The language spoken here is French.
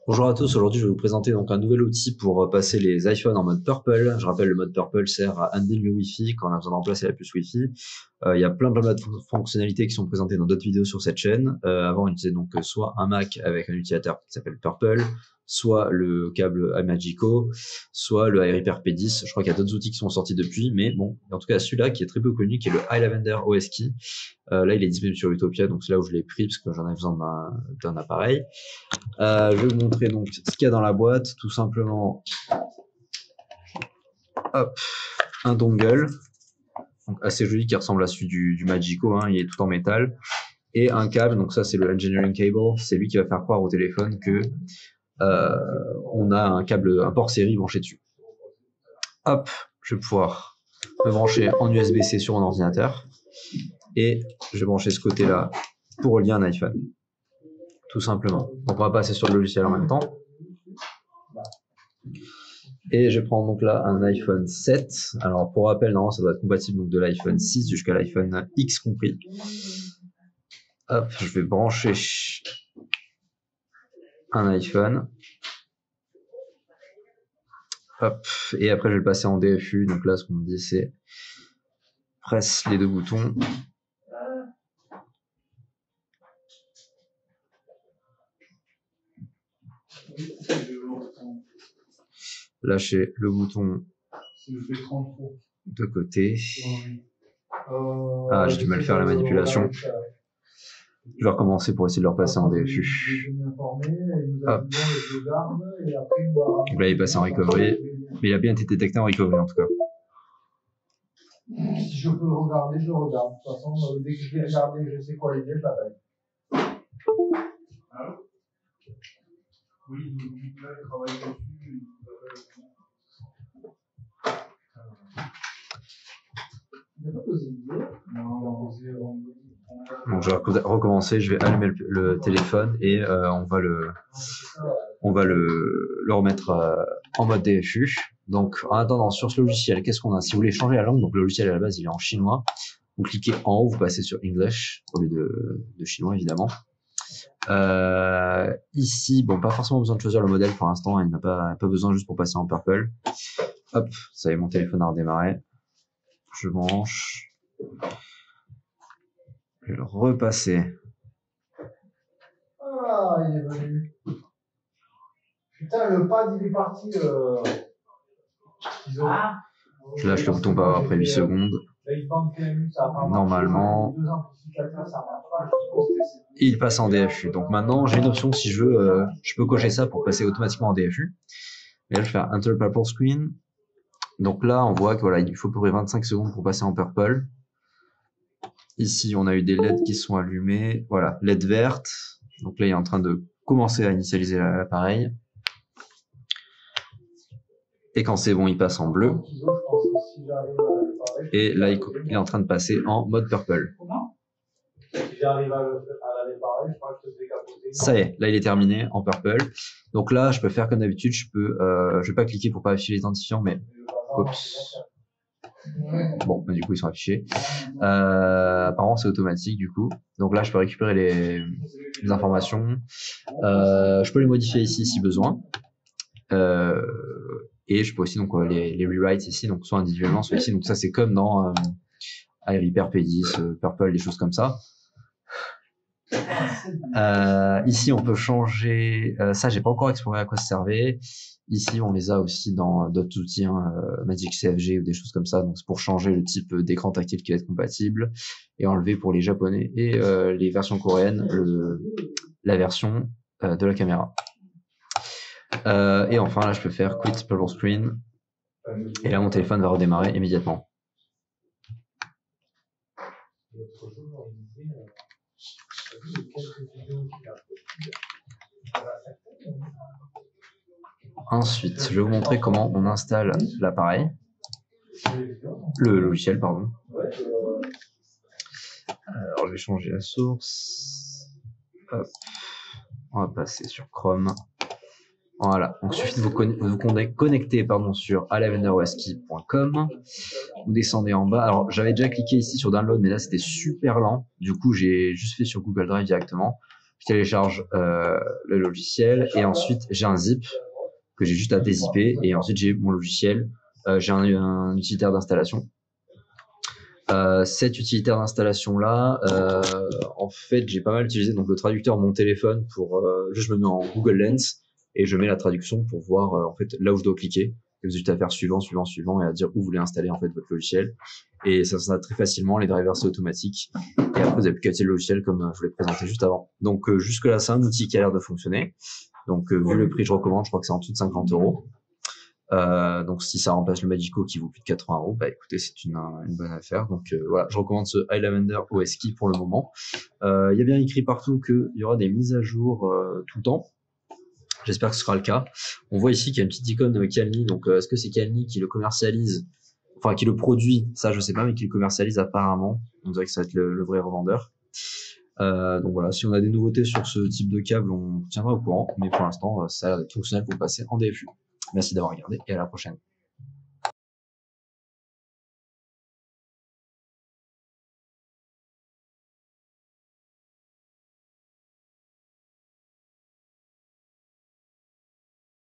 Bonjour à tous, aujourd'hui je vais vous présenter donc un nouvel outil pour passer les iPhones en mode Purple. Je rappelle, le mode Purple sert à unbin le Wi-Fi quand on a besoin de remplacer la puce Wi-Fi. Il y a plein de fonctionnalités qui sont présentées dans d'autres vidéos sur cette chaîne. Avant on utilisait donc soit un Mac avec un utilisateur qui s'appelle Purple, soit le câble iMagico, soit le iRepair P10. Je crois qu'il y a d'autres outils qui sont sortis depuis, mais bon, en tout cas celui-là qui est très peu connu, qui est le iLavender OS Key. Là il est disponible sur Utopia, donc c'est là où je l'ai pris parce que j'en ai besoin d'un appareil. Je vais vous montrer donc ce qu'il y a dans la boîte, tout simplement. Hop, un dongle, donc assez joli, qui ressemble à celui du Magico, hein, il est tout en métal, et un câble. Donc ça c'est le engineering cable, c'est lui qui va faire croire au téléphone que on a un câble, un port série branché dessus. Hop, je vais pouvoir me brancher en USB-C sur mon ordinateur, et je vais brancher ce côté-là pour relier un iPhone, tout simplement. Donc on va passer sur le logiciel en même temps. Et je prends donc là un iPhone 7. Alors pour rappel, normalement ça doit être compatible donc de l'iPhone 6 jusqu'à l'iPhone X compris. Hop, je vais brancher un iPhone. Hop, et après je vais le passer en DFU. Donc là ce qu'on me dit c'est presse les deux boutons. Lâchez le bouton de côté. Ah, j'ai du mal à faire la manipulation. Je vais recommencer pour essayer de le repasser en DFU. Hop. Donc là, il est passé en recovery. Mais il a bien été détecté en recovery en tout cas. Si je peux le regarder, je le regarde. De toute façon, dès que je vais regarder, je sais quoi aider, je l'appelle. Allô? Oui, là, je travaille dessus. Il n'y a pas posé une idée? Non, on va poser. Donc je vais recommencer, je vais allumer le téléphone et on va le remettre en mode DFU. Donc en attendant, sur ce logiciel, qu'est-ce qu'on a? Si vous voulez changer la langue, donc le logiciel à la base il est en chinois, vous cliquez en haut, vous passez sur English au lieu de chinois évidemment. Ici, bon, pas forcément besoin de choisir le modèle pour l'instant, il n'a pas besoin juste pour passer en Purple. Hop, ça y est, mon téléphone a redémarré. Je branche. Je vais le repasser. Ah, il est venu. Putain, le pad, il est parti. Ah. Je lâche le bouton power après 8 secondes. Normalement, il passe en DFU. Donc maintenant, j'ai une option si je veux, je peux cocher ça pour passer automatiquement en DFU. Mais là, je vais faire Enter Purple Screen. Donc là, on voit que voilà, il faut à peu près 25 secondes pour passer en Purple. Ici, on a eu des LED qui sont allumés. Voilà, LED verte. Donc là, il est en train de commencer à initialiser l'appareil. Et quand c'est bon, il passe en bleu. Et là, il est en train de passer en mode Purple. Ça y est, là il est terminé en Purple. Donc là, je peux faire comme d'habitude, je vais pas cliquer pour pas afficher les identifiants, mais oups. Bon, bah, du coup ils sont affichés. Apparemment c'est automatique du coup. Donc là, je peux récupérer les informations. Je peux les modifier ici si besoin. Et je peux aussi donc les rewrite ici, donc soit individuellement, soit ici. Donc ça c'est comme dans iRepair P10, Purple, des choses comme ça. Ici on peut changer, ça j'ai pas encore exploré à quoi ça servait. Ici on les a aussi dans d'autres outils, hein, Magic CFG ou des choses comme ça. Donc c'est pour changer le type d'écran tactile qui va être compatible et enlever pour les japonais et les versions coréennes la version de la caméra. Et enfin là je peux faire Quit Purple Screen et là mon téléphone va redémarrer immédiatement. Ensuite, je vais vous montrer comment on installe l'appareil, le logiciel, pardon. Alors, je vais changer la source. Hop. On va passer sur Chrome. Voilà. Donc, il suffit de vous connecter sur ilavenderoski.com. Vous descendez en bas. Alors, j'avais déjà cliqué ici sur Download, mais là, c'était super lent. Du coup, j'ai juste fait sur Google Drive directement. je télécharge le logiciel et ensuite j'ai un zip que j'ai juste à dézipper et ensuite j'ai mon logiciel. J'ai un utilitaire d'installation. Cet utilitaire d'installation là, en fait, j'ai pas mal utilisé donc le traducteur de mon téléphone pour juste je me mets en Google Lens et je mets la traduction pour voir en fait là où je dois cliquer. Et vous avez juste à faire suivant et à dire où vous voulez installer en fait votre logiciel. Et ça s'installe très facilement, les drivers c'est automatique. Et après vous avez plus qu'à utiliser le logiciel comme je vous l'ai présenté juste avant. Donc jusque là c'est un outil qui a l'air de fonctionner. Donc vu le prix que je recommande, je crois que c'est en dessous de 50 €. Donc si ça remplace le Magico qui vaut plus de 80 €, bah écoutez c'est une bonne affaire. Donc voilà, je recommande ce High Lavender OS Key pour le moment. Il y a bien écrit partout qu'il y aura des mises à jour tout le temps. J'espère que ce sera le cas. On voit ici qu'il y a une petite icône de Calmi. Donc est-ce que c'est Calmi qui le commercialise, enfin qui le produit, ça je sais pas, mais qui le commercialise apparemment. On dirait que ça va être le vrai revendeur. Donc voilà, si on a des nouveautés sur ce type de câble, on tiendra au courant. Mais pour l'instant, ça a l'air d'être fonctionnel pour passer en DFU. Merci d'avoir regardé et à la prochaine.